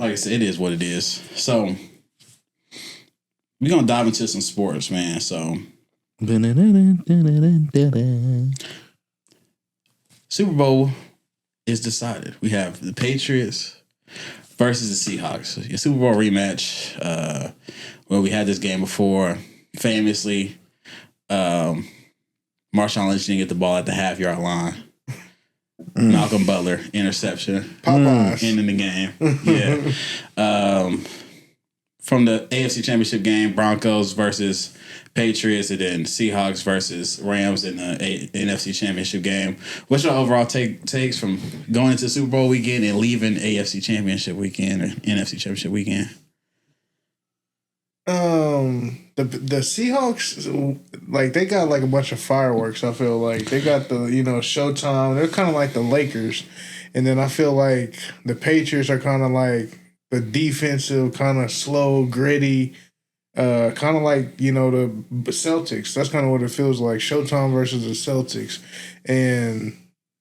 like I said, it is what it is. So we're gonna dive into some sports, man. So Super Bowl is decided. We have the Patriots versus the Seahawks. A Super Bowl rematch. Where we had this game before. Famously, Marshawn Lynch didn't get the ball at the half-yard line. Malcolm Butler, interception. Popeyes. Ending the game. Yeah. From the AFC Championship game, Broncos versus Patriots, and then Seahawks versus Rams in the NFC Championship game. What's your overall takes from going into Super Bowl weekend and leaving AFC Championship weekend or NFC Championship weekend? The Seahawks, like, they got like a bunch of fireworks. I feel like they got the Showtime. They're kind of like the Lakers, and then I feel like the Patriots are kind of like the defensive, kind of slow, gritty, kind of like the Celtics. That's kind of what it feels like. Showtime versus the Celtics, and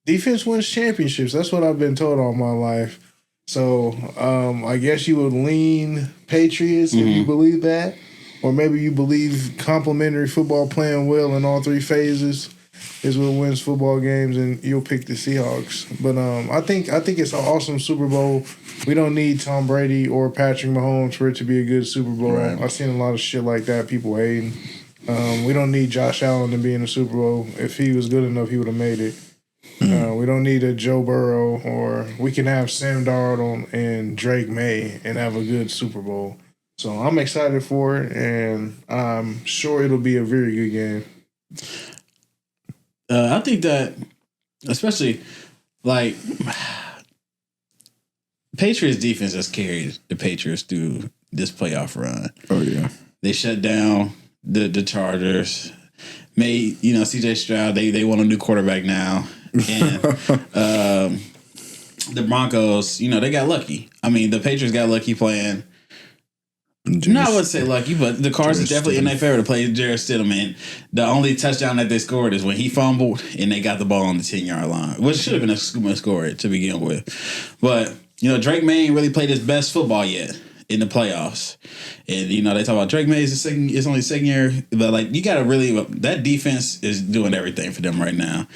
defense wins championships. That's what I've been told all my life. So I guess you would lean Patriots if you believe that. Or maybe you believe complimentary football playing well in all three phases is what wins football games, and you'll pick the Seahawks. But I think it's an awesome Super Bowl. We don't need Tom Brady or Patrick Mahomes for it to be a good Super Bowl. Right. I've seen a lot of shit like that, people hating. We don't need Josh Allen to be in the Super Bowl. If he was good enough, he would have made it. We don't need a Joe Burrow, or we can have Sam Darnold and Drake May and have a good Super Bowl. So I'm excited for it, and I'm sure it'll be a very good game. I think that, especially, like, Patriots defense has carried the Patriots through this playoff run. Oh, yeah. They shut down the Chargers. Made, C.J. Stroud, they want a new quarterback now. And the Broncos, they got lucky. I mean, the Patriots got lucky playing. No, I wouldn't say lucky, but the cards is definitely in their favor to play Jarrett Stidham. And the only touchdown that they scored is when he fumbled and they got the ball on the 10-yard line, which should have been a score to begin with. But, Drake May ain't really played his best football yet in the playoffs. And, they talk about Drake May is it's only second year. But, like, you got to really, that defense is doing everything for them right now.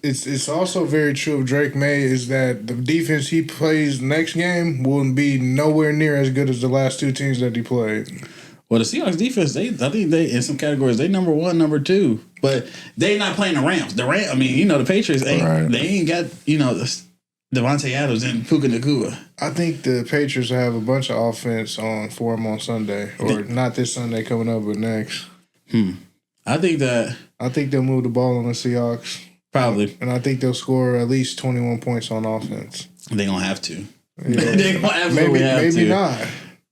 It's also very true of Drake May is that the defense he plays next game will be nowhere near as good as the last two teams that he played. Well, the Seahawks defense, I think they in some categories, they number one, number two. But they not playing the Rams. The Patriots, they ain't got, Devontae Adams and Puka Nacua. I think the Patriots will have a bunch of offense for them on Sunday. Or not this Sunday coming up, but next. I think they'll move the ball on the Seahawks. Probably. And I think they'll score at least 21 points on offense. They're going to have to. Yeah. They're going to absolutely have to. Maybe not.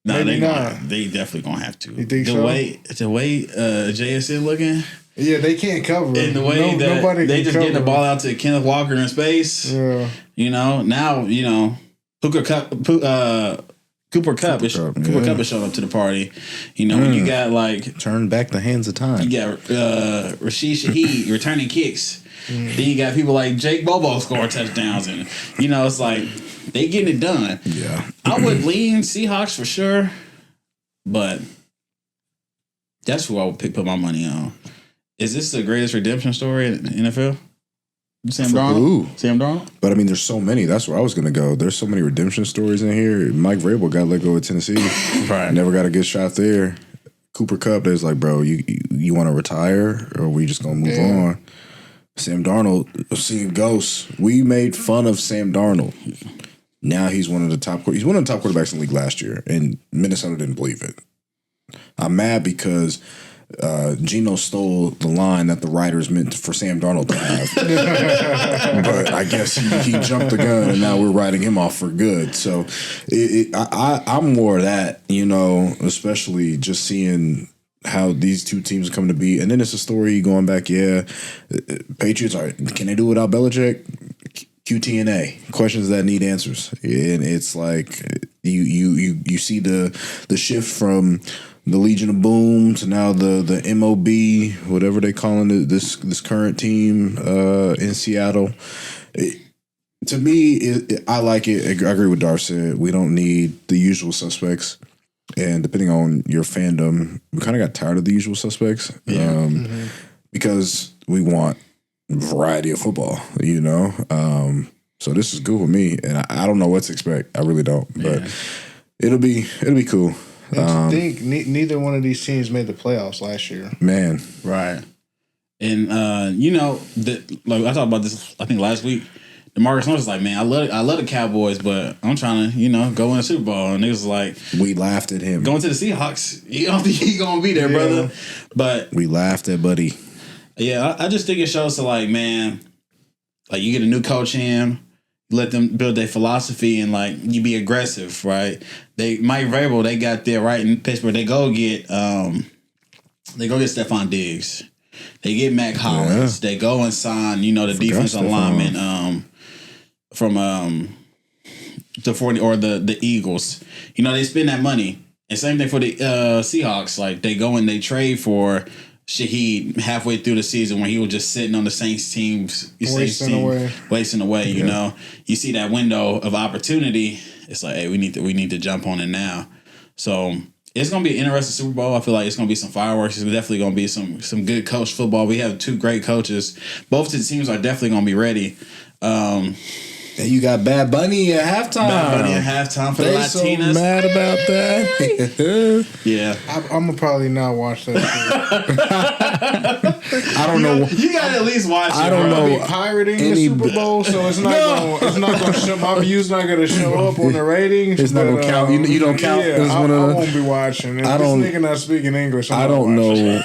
No, maybe not. They definitely going to have to. You think the way JSN looking... Yeah, they can't cover. And the way that they just getting the ball out to Kenneth Walker in space. Yeah. Now, Cooper Kupp is showing up to the party. When you got like turn back the hands of time. You got Rashid Shaheed returning kicks. Then you got people like Jake Bobo scoring touchdowns, and it's like they getting it done. Yeah, I would lean Seahawks for sure, but that's who I would put my money on. Is this the greatest redemption story in the NFL? Sam Darnold? But I mean, there's so many. That's where I was going to go. There's so many redemption stories in here. Mike Vrabel got let go of Tennessee. Right. Never got a good shot there. Cooper Kupp, there's like, bro, you want to retire or we just going to move on? Sam Darnold, seeing ghosts. We made fun of Sam Darnold. Now he's one of the top quarterbacks in the league last year, and Minnesota didn't believe it. I'm mad because Geno stole the line that the writers meant for Sam Darnold to have. But I guess he jumped the gun, and now we're writing him off for good. So I'm more of that, especially just seeing how these two teams come to be. And then it's a story going back, Patriots, can they do without Belichick? QT&A, questions that need answers. And it's like you see the shift from the Legion of Boom to now the MOB, whatever they calling it, this current team in Seattle. To me, I like it. I agree with Darv said. We don't need the usual suspects. And depending on your fandom, we kind of got tired of the usual suspects. Because we want variety of football, So this is good with me. And I don't know what to expect. I really don't. But it'll be cool. And to think, neither one of these teams made the playoffs last year. Man. Right. And, like I talked about this, I think last week. DeMarcus Lawrence was like, man, I love the Cowboys, but I'm trying to, go win a Super Bowl. And it was like, we laughed at him. Going to the Seahawks, you don't think he's going to be there, brother. But we laughed at Buddy. Yeah, I just think it shows to like, man, like you get a new coach in, let them build their philosophy and like you be aggressive, right? Mike Vrabel, they got there right in Pittsburgh. They go get Stephon Diggs. They get Mac Hollins. They go and sign, the defensive lineman from the 40 or the Eagles. They spend that money. And same thing for the Seahawks. Like they go and they trade for Shaheed halfway through the season when he was just sitting on the Saints teams, wasting away. You see that window of opportunity. It's like, hey, we need to jump on it now. So it's gonna be an interesting Super Bowl. I feel like it's gonna be some fireworks. It's definitely gonna be some good coach football. We have two great coaches. Both the teams are definitely gonna be ready. And you got Bad Bunny at halftime. Bad Bunny at halftime for the Latinas. So mad about that. Yeah, I'm gonna probably not watch that. I don't know. You gotta at least watch it. I don't know. Be pirating the Super Bowl, so it's not gonna show. My view's not gonna show up on the ratings. It's not gonna count. You don't count. Yeah, I won't be watching. If this nigga not speaking English, I don't know.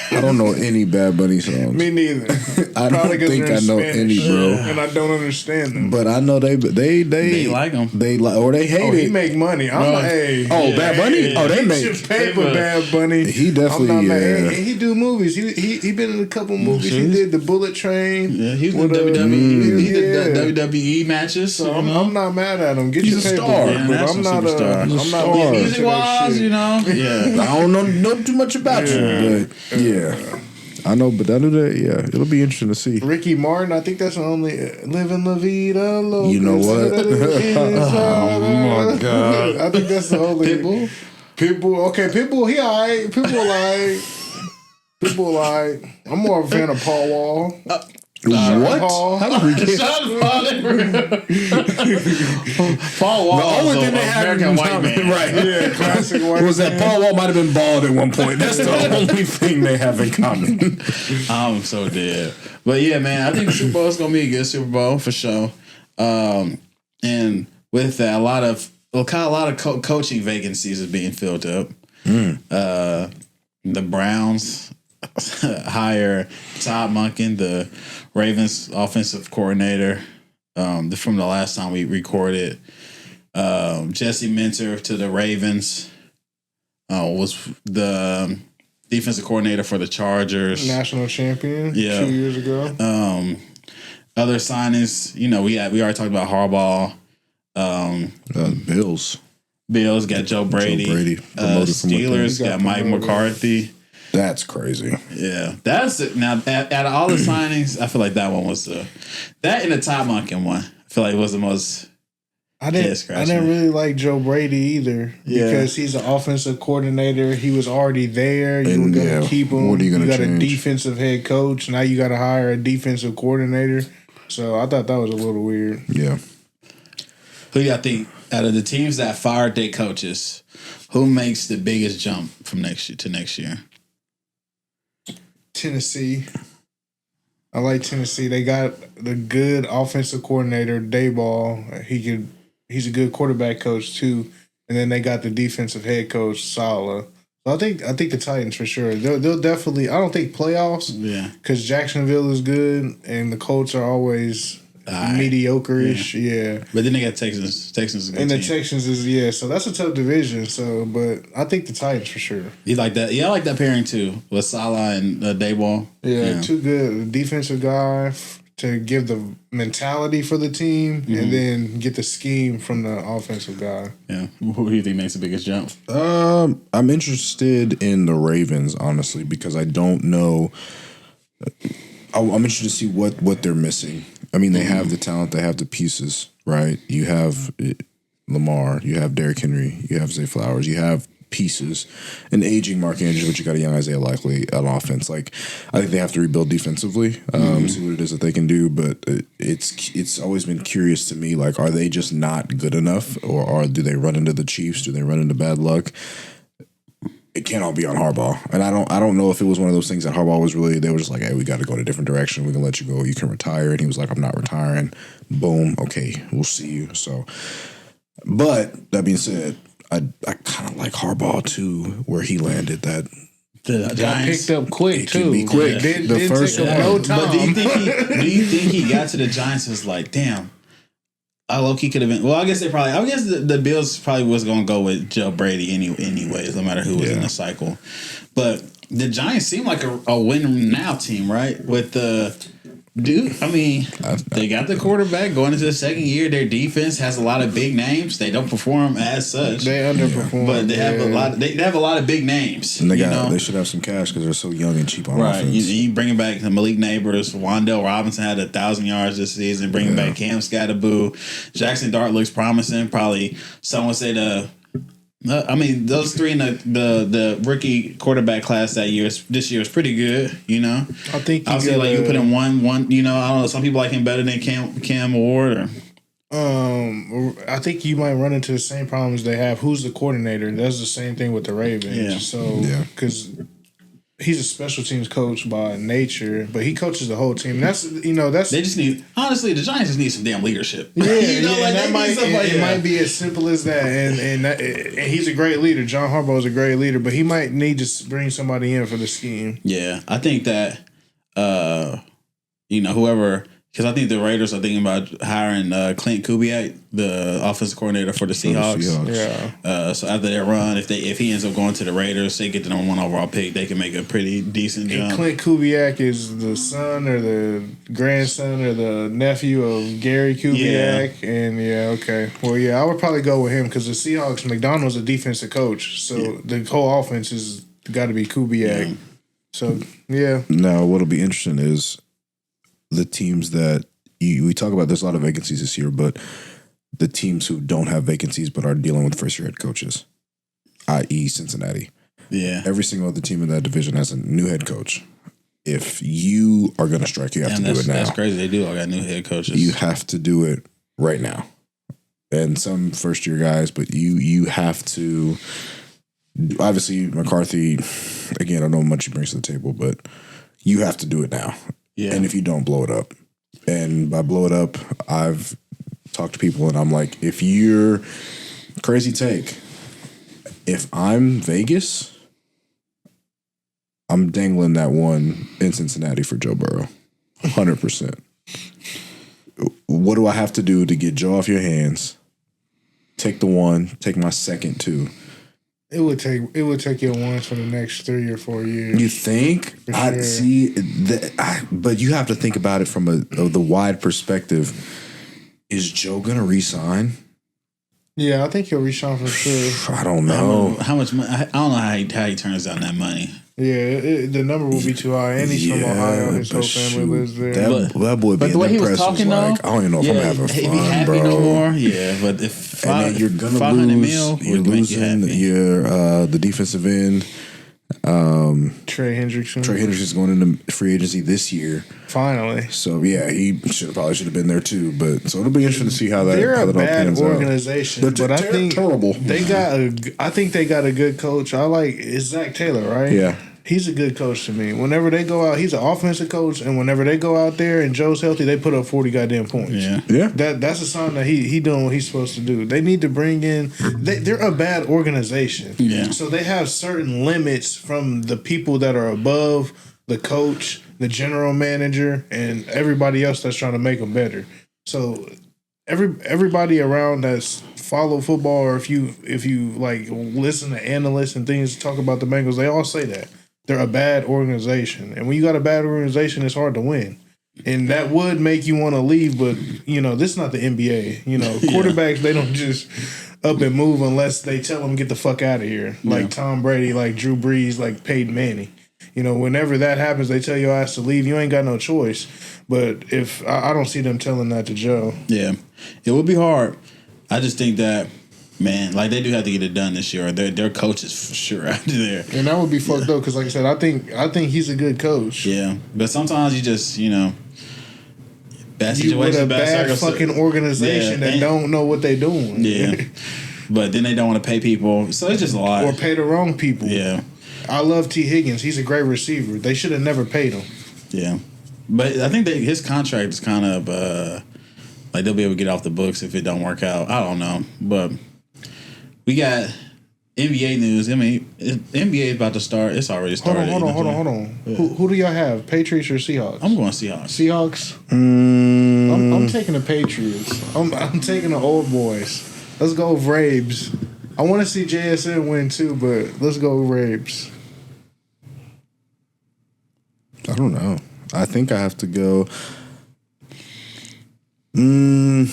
I don't know any Bad Bunny songs. Me neither. I don't think I know any, bro. And I don't understand them. But I know they like them. They like or they hate it. He make money. I'm like, hey. Oh, Bad Bunny. Oh, they make. Should pay for Bad Bunny. He definitely. And he do movies. He been in a couple movies. He did the Bullet Train. Yeah, he was in WWE. He did WWE matches. So I'm not mad at him. Get He's your a paper. star. But I'm not star. Music wise, Yeah. I don't know too much about you, but yeah. I know, but I knew that. Yeah, it'll be interesting to see. Ricky Martin, I think that's the only living La Vida Loca. You know what? Oh my god! I think that's the only Pitbull. Okay, Pitbull. He alright. Pitbull alright. I'm more of a fan of Paul Wall. What? How did we get Paul Wall? The only thing they have American white man, right? Yeah, classic white. Was that Paul Wall might have been bald at one point? That's the only thing they have in common. I'm so dead. But yeah, man, I think the Super Bowl is gonna be a good Super Bowl for sure. And with that, a lot of coaching vacancies is being filled up. The Browns hire Todd Monken, the Ravens offensive coordinator, from the last time we recorded. Jesse Minter to the Ravens was the defensive coordinator for the Chargers. National champion 2 years ago. Other signings, we already talked about Harbaugh. Bills got Joe Brady. Steelers got Mike McCarthy. That's crazy. Yeah, that's it. Now, out of all the signings, I feel like that one was that and the Todd Monken one. I feel like it was the most. I didn't really like Joe Brady either because he's an offensive coordinator. He was already there. You were going to keep him. What are you got change? A defensive head coach. Now you got to hire a defensive coordinator. So I thought that was a little weird. Yeah. Who y'all think out of the teams that fired their coaches, who makes the biggest jump from next year to next year? Tennessee. I like Tennessee. They got the good offensive coordinator, Dayball. He's a good quarterback coach too. And then they got the defensive head coach, Saleh. So I think the Titans for sure. They'll definitely. I don't think playoffs. Yeah. Because Jacksonville is good and the Colts are always mediocre-ish. Yeah. But then they got Texans. Texans is a good and the team. Texans is so that's a tough division. So, but I think the Titans for sure. You like that? Yeah, I like that pairing too with Saleh and Dayball. Yeah, too good. Defensive guy to give the mentality for the team and then get the scheme from the offensive guy. Yeah. Who do you think makes the biggest jump? I'm interested in the Ravens, honestly, because I don't know. I'm interested to see what they're missing. I mean, they have the talent, they have the pieces, right? You have Lamar, you have Derrick Henry, you have Zay Flowers, you have pieces, an aging Mark Andrews, but you got a young Isaiah Likely on offense. Like, I think they have to rebuild defensively, see what it is that they can do. But it's always been curious to me, like, are they just not good enough, or do they run into the Chiefs? Do they run into bad luck? It can't all be on Harbaugh, and I don't know if it was one of those things that Harbaugh was really. They were just like, hey, we got to go in a different direction. We can let you go. You can retire, and he was like, I'm not retiring. Boom. Okay, we'll see you. So. But that being said, I kind of like Harbaugh too, where he landed. That the Giants picked up quick it too. Can be quick. Yeah. The first take no time. But do you think he got to the Giants and was like, damn, I low-key could have been. Well, I guess the Bills probably was going to go with Joe Brady anyways, no matter who was in the cycle. But the Giants seem like a win now team, right? With the. Dude, I mean, they got the quarterback going into the second year. Their defense has a lot of big names. They don't perform as such. They underperform, but they have a lot. They have a lot of big names. And they should have some cash because they're so young and cheap on offense. You bringing back the Malik Neighbors. Wandale Robinson had 1,000 yards this season. Bringing back Cam Scatterboo. Jackson Dart looks promising. Probably some would say those three in the rookie quarterback class this year is pretty good. You know, I think you put in one. You know, I don't know. Some people like him better than Cam Ward. I think you might run into the same problems they have. Who's the coordinator? That's the same thing with the Ravens. Yeah. So because he's a special teams coach by nature, but he coaches the whole team. They just need, honestly, the Giants just need some damn leadership. Yeah, it might be as simple as that. And he's a great leader. John Harbaugh is a great leader, but he might need to bring somebody in for the scheme. Yeah, I think that whoever. Because I think the Raiders are thinking about hiring Clint Kubiak, the offensive coordinator for the Seahawks. Yeah. So after their run, if he ends up going to the Raiders, they get the number 1 overall pick. They can make a pretty decent jump. Clint Kubiak is the son or the grandson or the nephew of Gary Kubiak. Yeah. And okay. Well, I would probably go with him because the Seahawks, McDonald's a defensive coach, so the whole offense has got to be Kubiak. Yeah. So Now, what'll be interesting is. The teams that we talk about, there's a lot of vacancies this year, but the teams who don't have vacancies but are dealing with first-year head coaches, i.e. Cincinnati. Yeah. Every single other team in that division has a new head coach. If you are going to strike, you have to do it now. That's crazy. They do all got new head coaches. You have to do it right now. And some first-year guys, but you have to. Obviously, McCarthy, again, I don't know how much he brings to the table, but you have to do it now. Yeah. And if you don't, blow it up. And by blow it up, I've talked to people and I'm like, if you're crazy take, if I'm Vegas, I'm dangling that one in Cincinnati for Joe Burrow. 100%. What do I have to do to get Joe off your hands? Take the one, take my second two. It would take you once for the next 3 or 4 years. You think? I see that, but you have to think about it from the wide perspective. Is Joe gonna re-sign? Yeah, I think he'll re-sign for sure. I don't know how much money. I don't know how he turns down that money. Yeah, the number will be too high, and he's from Ohio. His whole family lives there. That boy being the way he was talking, I don't even know if I'm having fun, he be happy bro. No more. Yeah, but if and then you're gonna lose, you're losing the defensive end. Trey Hendrickson. Trey Hendrickson's going into free agency this year. Finally. So he probably should have been there too. But so it'll be interesting to see how that. They're how a bad organization, but I think terrible. I think they got a good coach. It's Zach Taylor, right? Yeah. He's a good coach to me. Whenever they go out, he's an offensive coach, and whenever they go out there and Joe's healthy, they put up 40 goddamn points. Yeah. That's a sign that he doing what he's supposed to do. They need to bring in. They're a bad organization. Yeah. So they have certain limits from the people that are above the coach, the general manager, and everybody else that's trying to make them better. So everybody around that's follow football, or if you like listen to analysts and things talk about the Bengals, they all say that. They're a bad organization. And when you got a bad organization, it's hard to win. And that would make you want to leave, but, this is not the NBA. Quarterbacks, they don't just up and move unless they tell them get the fuck out of here. Like Tom Brady, like Drew Brees, like Peyton Manning. whenever that happens, they tell your ass to leave. You ain't got no choice. But if I don't see them telling that to Joe. Yeah, it would be hard. I just think that, man, like they do have to get it done this year. Their coaches for sure out there, and that would be fucked up because, like I said, I think he's a good coach. Yeah, but sometimes you just bad you with a bad fucking fucking organization that don't know what they're doing. Yeah, but then they don't want to pay people, so it's just a lot. Or pay the wrong people. Yeah, I love T. Higgins. He's a great receiver. They should have never paid him. Yeah, but I think his contract is kind of like they'll be able to get off the books if it don't work out. I don't know, but we got NBA news. I mean, NBA is about to start. It's already started. Hold on. Yeah. Who do y'all have? Patriots or Seahawks? I'm going Seahawks. Seahawks? I'm taking the Patriots. I'm taking the old boys. Let's go Rabes. I want to see JSN win too, but let's go Rabes. I don't know. I think I have to go. I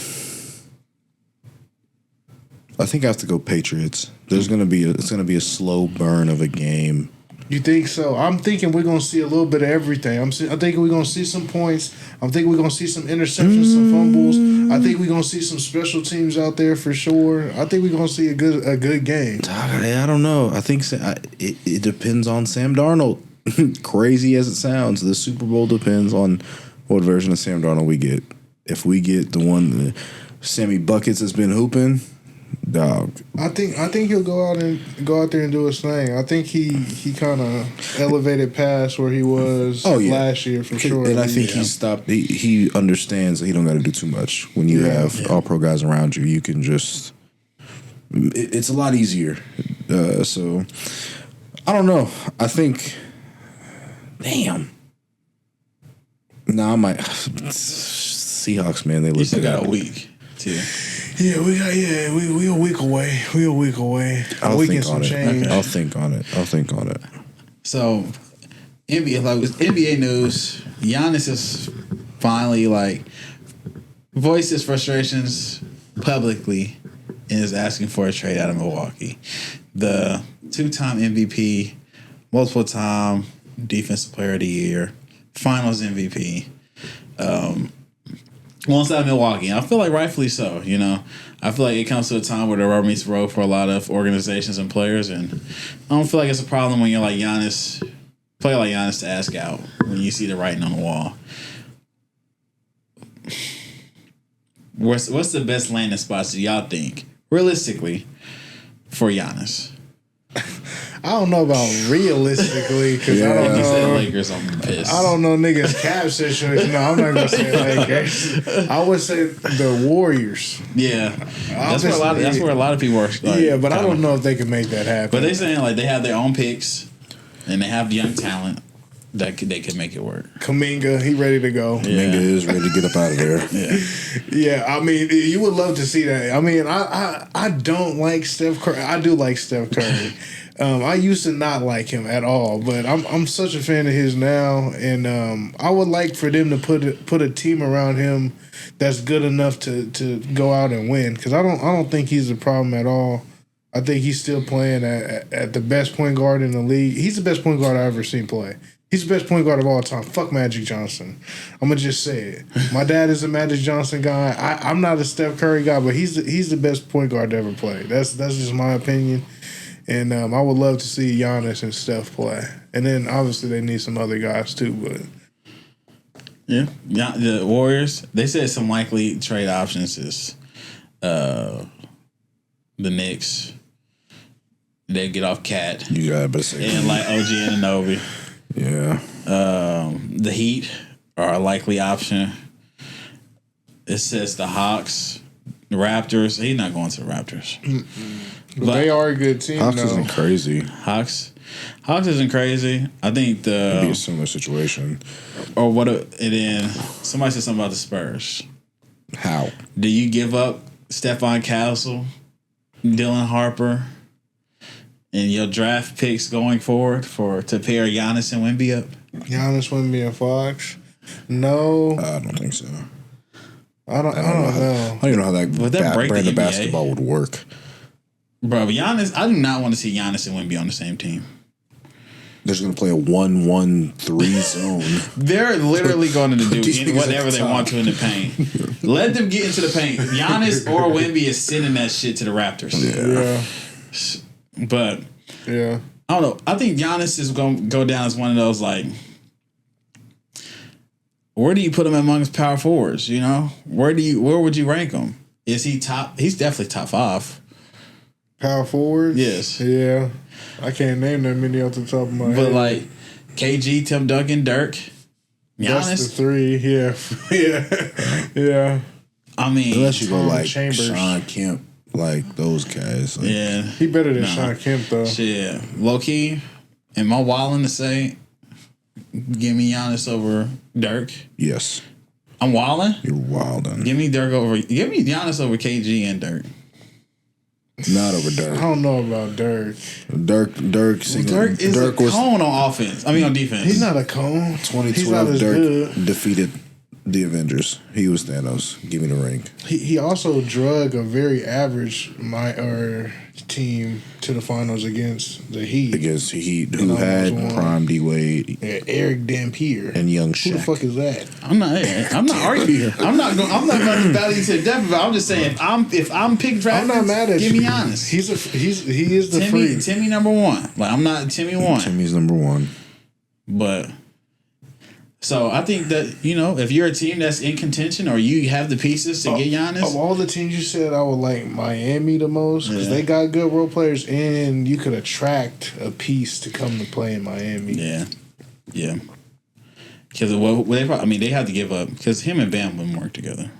think I have to go Patriots. It's gonna be a slow burn of a game. You think so? I'm thinking we're gonna see a little bit of everything. I'm thinking we're gonna see some points. I'm thinking we're gonna see some interceptions, some fumbles. I think we're gonna see some special teams out there for sure. I think we're gonna see a good game. I don't know. I think it depends on Sam Darnold. Crazy as it sounds, the Super Bowl depends on what version of Sam Darnold we get. If we get the one Sammy Buckets has been hooping, dog. I think he'll go out there and do his thing. I think he kind of elevated past where he was last year for sure. And I think he stopped. He understands that he don't got to do too much. When you have all pro guys around you, you can just. It's a lot easier. So I don't know. I think. Damn. I might. Seahawks, man. They look. You still got a week too. Yeah, we a week away. We a week away. I'll think on it. Okay. I'll think on it. So, NBA news. Giannis is finally voiced his frustrations publicly and is asking for a trade out of Milwaukee. The 2-time MVP, multiple-time Defensive Player of the Year, Finals MVP. Wants out of Milwaukee. I feel like rightfully so, I feel like it comes to a time where the rubber meets the road for a lot of organizations and players, and I don't feel like it's a problem when you're like Giannis, player like Giannis, to ask out when you see the writing on the wall. What's the best landing spots do y'all think, realistically, for Giannis? I don't know about realistically because I don't know. You said Lakers, I'm pissed. I don't know niggas' cap situation. No, I'm not gonna say Lakers. I would say the Warriors. Yeah, that's where a lot of people are. But I don't know if they can make that happen. But they saying they have their own picks and they have young talent that they could make it work. Kuminga, he ready to go. Kuminga is ready to get up out of there. Yeah. I mean, you would love to see that. I mean, I don't like Steph Curry. I do like Steph Curry. I used to not like him at all, but I'm such a fan of his now, and I would like for them to put a team around him that's good enough to go out and win. Because I don't think he's a problem at all. I think he's still playing at the best point guard in the league. He's the best point guard I've ever seen play. He's the best point guard of all time. Fuck Magic Johnson. I'm gonna just say it. My dad is a Magic Johnson guy. I'm not a Steph Curry guy, but he's the best point guard to ever play. That's just my opinion. And I would love to see Giannis and Steph play. And then obviously they need some other guys too. But the Warriors, they said some likely trade options is the Knicks. They get off Cat. You got to say. And OG Anunoby. Yeah. The Heat are a likely option. It says the Hawks, the Raptors. He's not going to the Raptors. But they are a good team. Hawks isn't crazy. Hawks isn't crazy. I think it'd be a similar situation. Or what? And then somebody said something about the Spurs. How? Do you give up Stephon Castle, Dylan Harper, and your draft picks going forward to pair Giannis and Wemby up? Giannis, Wemby, and Fox? No. I don't think so. I don't know. I don't even know how that brand of basketball would work. Bro, Giannis, I do not want to see Giannis and Wemby on the same team. They're just going to play a 1-1-3 zone. They're literally going to do these niggas whatever at the they want to in the paint. Let them get into the paint. Giannis or Wemby is sending that shit to the Raptors. Yeah. But yeah, I don't know. I think Giannis is going to go down as one of those, like, where do you put him amongst power forwards? You know, where would you rank him? Is he top? He's definitely top 5. Power forwards. Yes. Yeah. I can't name that many off the top of my head. But like KG, Tim Duncan, Dirk, Giannis. That's the 3. Yeah. Yeah. I mean, unless you go like Chambers. Sean Kemp, like those guys. Like, yeah, he better than Sean Kemp though. Shit, low key. Am I wilding to say, give me Giannis over Dirk? Yes. I'm wilding. You're wilding. Give me Giannis over KG and Dirk. Not over Dirk. I don't know about Dirk. Dirk is a cone on offense. I mean on defense. He's not a cone. 2012 Dirk defeated the Avengers. He was Thanos. Give me the ring. He also drug a very average team to the finals against the Heat. Against the Heat, who had Prime D Wade, Eric Dampier, and Young Shaq. Who the fuck is that? I'm not arguing. I'm not about to value to death. I'm just saying if I'm picking draft, I'm not mad at give you. me Giannis. He is the free. Timmy number 1. Like I'm not Timmy 1. Timmy's number 1. But so I think that, you know, if you're a team that's in contention or you have the pieces to get Giannis. Of all the teams you said, I would like Miami the most because they got good role players and you could attract a piece to come to play in Miami. Yeah. Because they have to give up because him and Bam wouldn't work together.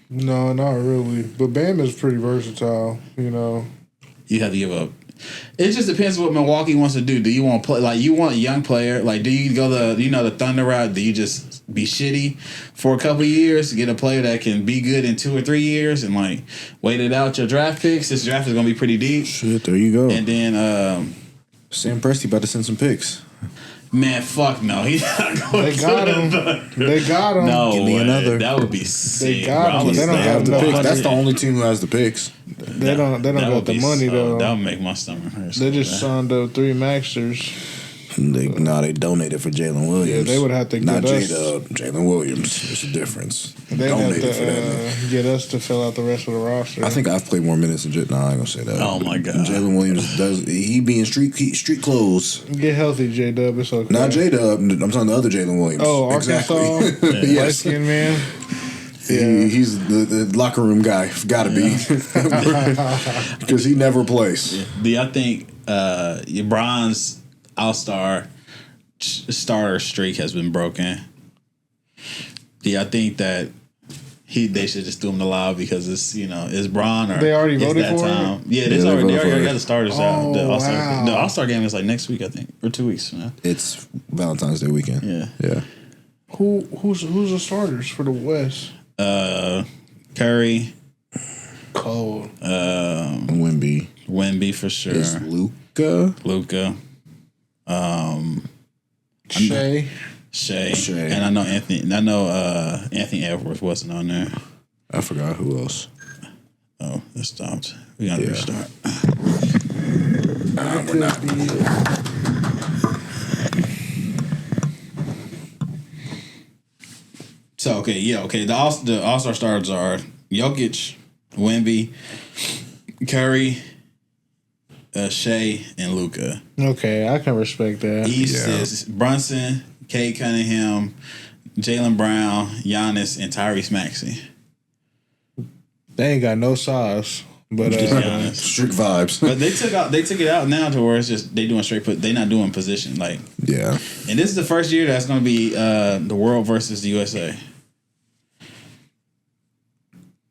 No, not really. But Bam is pretty versatile, you know. You have to give up. It just depends what Milwaukee wants to do. Do you want to play like you want a young player? Like, do you go the Thunder route? Do you just be shitty for a couple of years to get a player that can be good in 2 or 3 years and like wait it out your draft picks? This draft is gonna be pretty deep. Shit, there you go. And then Sam Presti about to send some picks. Man, fuck no. He's not going They got him. They got him. No, give me another. That would be sick. They got him. They don't have the picks. That's the only team who has the picks. They don't got the money though. That would make my stomach hurt. They just signed up 3 Maxters. They donated for Jalen Williams. Yeah, they would have to not get us. Jalen Williams. There's a difference. They have to get us to fill out the rest of the roster. I think I've played more minutes than Jalen. No, I ain't gonna say that. Oh my god, Jalen Williams he be in street clothes. Get healthy, J-Dub. It's okay. Not J-Dub. I'm talking the other Jalen Williams. Oh, Arkansas. Exactly. Yes. Light-skinned man. Yeah. He's the locker room guy. Gotta be. Because he never plays. Yeah. I think LeBron's All-Star starter streak has been broken. I think that they should just do him the loud because it's Bron or they already voted that for time. it? Yeah, they already got the starters out. The All-Star, wow. the All-Star game is like next week, I think, or 2 weeks from now. It's Valentine's Day weekend. Yeah. Who's the starters for the West? Curry, Cole, Wemby for sure. is Luka. Shea. And I know Anthony Edwards wasn't on there. I forgot who else. Oh, it stopped. We gotta restart. We're not. So okay. The All-Star starters are Jokic, Wemby, Curry, Shea, and Luka. Okay, I can respect that. East is Brunson, Cade Cunningham, Jaylen Brown, Giannis, and Tyrese Maxey. They ain't got no sauce, but strict vibes. But they took it out now to where it's just they doing straight put. They not doing position like. Yeah. And this is the first year that's going to be the world versus the USA.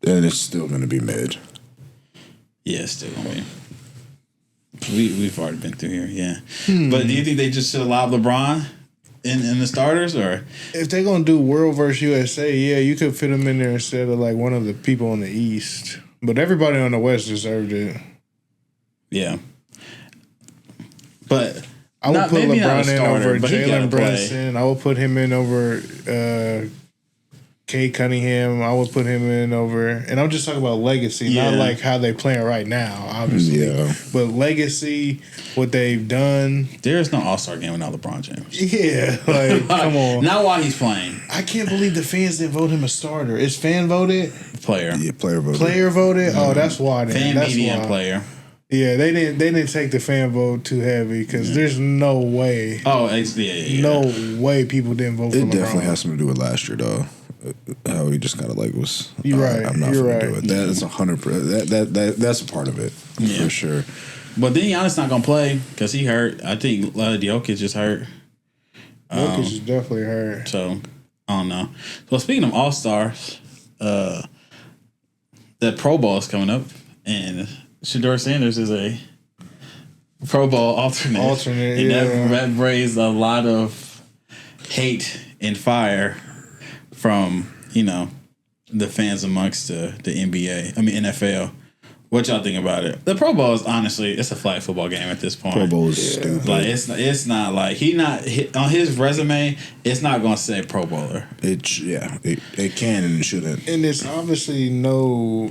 And it's still going to be mid. Yeah, it's still going to be. We've already been through here, yeah. But do you think they just should allow LeBron in the starters, or if they're gonna do World versus USA, yeah, you could fit them in there instead of like one of the people on the East. But everybody on the West deserved it. Yeah. But I would put LeBron in over Jalen Brunson. I would put him in over Cade Cunningham, I would put him in over, and I'm just talking about legacy, not like how they playing right now, obviously. Yeah. But legacy, what they've done. There's no All-Star game without LeBron James. Yeah, like come on. Not while he's playing. I can't believe the fans didn't vote him a starter. Is fan voted? Player. Yeah, player voted. Player voted? Oh, that's why. Fan that's media why. and player. Yeah, they didn't take the fan vote too heavy because there's no way. Oh, yeah. No way people didn't vote for LeBron. It definitely has something to do with last year, though. How he just kind of like was. You're right. I'm not You're going right. to do it. That is 100%. That's a part of it for sure. But then Giannis not gonna play because he hurt. I think Jokic is hurt. Jokic is definitely hurt. So I don't know. Well, speaking of All Stars, the Pro Bowl is coming up, and Shedeur Sanders is a Pro Bowl alternate. And that raised a lot of hate and fire from, the fans amongst the NFL. What y'all think about it? The Pro Bowl is honestly, it's a flag football game at this point. Pro Bowl is stupid. Like it's not like on his resume. It's not going to say Pro Bowler. It can and shouldn't. And it's obviously no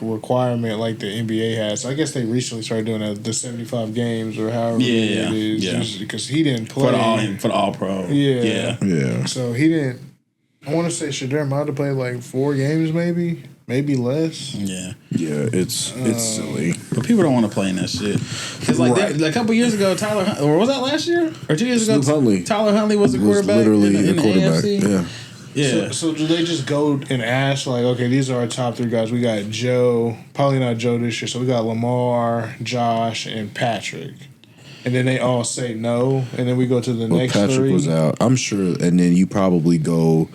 requirement like the NBA has. I guess they recently started doing the 75 games or however many it is. Yeah. Because he didn't play for the All Pro. Yeah. So he didn't. I want to say Shedeur might have played 4 games, maybe less. Yeah, it's silly. But people don't want to play in that shit. Because a couple years ago, or was that last year or 2 years ago? Tyler Huntley was the quarterback. Literally in the quarterback. AFC. Yeah. So do they just go and ask okay, these are our top 3 guys. We got Joe, probably not Joe this year. So we got Lamar, Josh, and Patrick. And then they all say no, and then we go to the next Patrick 3. Was out, I'm sure, and then you probably go.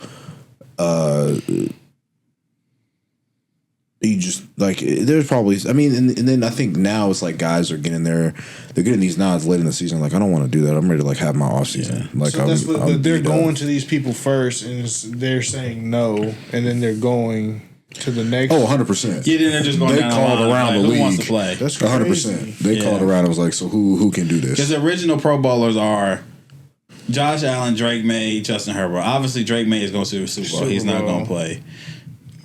You just there's probably and then I think now it's guys are getting they're getting these nods late in the season. I don't want to do that. I'm ready to have my off season. So they're going to these people first, and they're saying no, and then they're going to the next. Oh, 100%. Yeah, then they're just going. They called around the league. Who wants to play? That's crazy. 100%. They called around. I was so who can do this? Because the original Pro Bowlers are Josh Allen, Drake May, Justin Herbert. Obviously, Drake May is going to the Super Bowl. He's not going to play.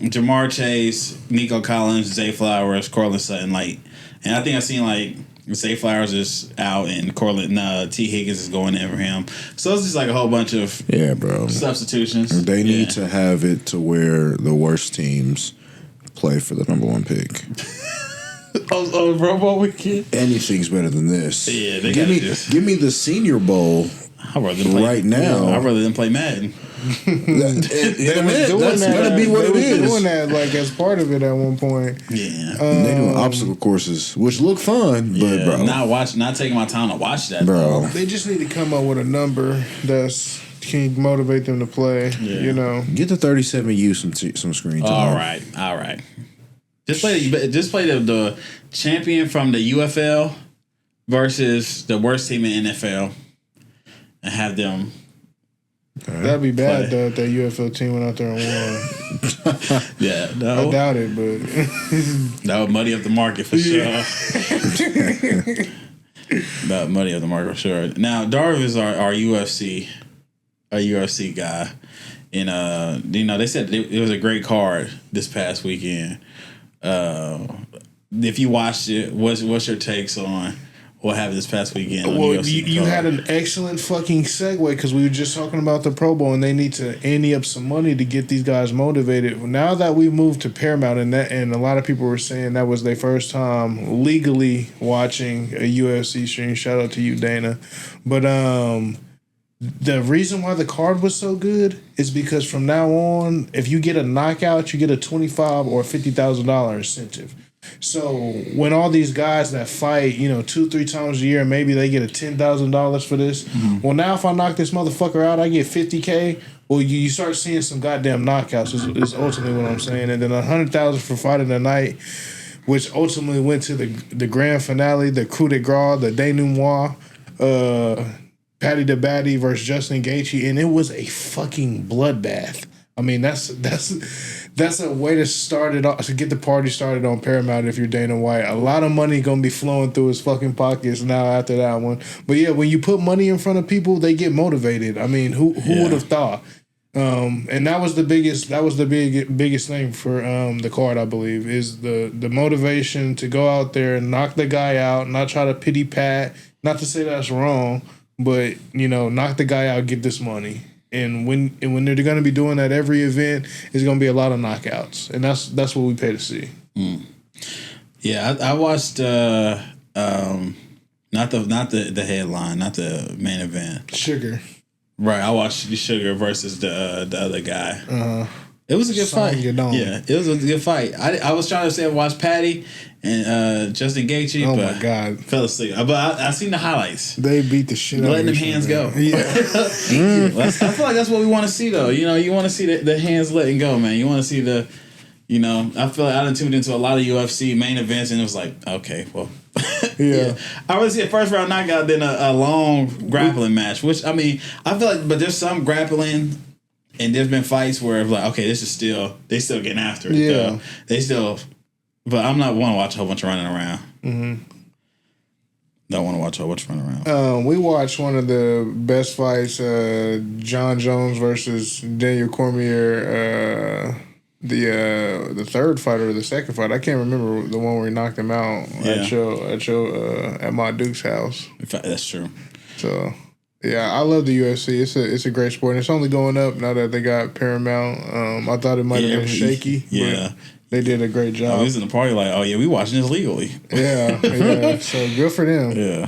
Jamar Chase, Nico Collins, Zay Flowers, Cortland Sutton. And I think I've seen Zay Flowers is out and T. Higgins is going in for him. So it's just a whole bunch of substitutions. They need to have it to where the worst teams play for the number 1 pick. On Pro Bowl weekend? Anything's better than this. Yeah, they give me the Senior Bowl right now. I'd rather than play Madden. That's gonna be what it is. Doing that as part of it at one point. Yeah, they doing obstacle courses, which look fun, but bro, not taking my time to watch that, bro. They just need to come up with a number that's can motivate them to play. Yeah. Get the 37U some screen time. All right. Just play the champion from the UFL versus the worst team in NFL, and have them. That'd be bad though if that UFL team went out there and won. Yeah, no. I doubt it, but that would muddy up the market for sure. That would muddy up the market for sure. Now Darvin is our UFC guy, and they said it was a great card this past weekend. If you watched it, what's your takes on what happened this past weekend? Well, you had an excellent fucking segue because we were just talking about the Pro Bowl and they need to ante up some money to get these guys motivated. Now that we moved to Paramount and a lot of people were saying that was their first time legally watching a UFC stream. Shout out to you, Dana. But the reason why the card was so good is because from now on, if you get a knockout, you get a $25,000 or $50,000 incentive. So when all these guys that fight, 2-3 times a year, maybe they get a $10,000 for this. Mm-hmm. Well, now if I knock this motherfucker out, I get $50K. Well, you start seeing some goddamn knockouts. Is ultimately what I'm saying. And then $100,000 for fight of the night, which ultimately went to the grand finale, the coup de grace, the denouement, Paddy the Baddy versus Justin Gaethje, and it was a fucking bloodbath. I mean, that's a way to start it off, to get the party started on Paramount if you're Dana White. A lot of money going to be flowing through his fucking pockets now after that one. But yeah, when you put money in front of people, they get motivated. I mean, who would have thought? And that was the biggest biggest thing for the card, I believe, is the motivation to go out there and knock the guy out, not try to pity pat, not to say that's wrong, but knock the guy out, get this money. And when they're going to be doing that every event, it's going to be a lot of knockouts, and that's what we pay to see. Yeah, I watched not the headline, not the main event. Sugar. Right, I watched Sugar versus the other guy. It was a good fight. Yeah, it was a good fight. I was trying to say I watched Paddy and Justin Gaethje, but my God, fell asleep. But I seen the highlights. They beat the shit out of letting them hands go. Yeah, I feel like that's what we want to see, though. You want to see the hands letting go, man. You want to see the. I feel like I done tuned into a lot of UFC main events, and it was like, okay, well, yeah. I want to see a first round knockout, then a long grappling match. Which I mean, I feel like, but there's some grappling, and there's been fights where it's like, okay, they still getting after it. Yeah, they still, but I'm not want to watch a whole bunch of running around. Don't want to watch a whole bunch of running around. We watched one of the best fights, John Jones versus Daniel Cormier. The third fight or the second fight, I can't remember the one where he knocked him out at my Duke's house. That's true. So yeah, I love the UFC. It's a great sport. And it's only going up now that they got Paramount. I thought it might have been shaky. Yeah. But they did a great job. I was in the party like, oh yeah, we watching this legally. Yeah. So good for them. Yeah.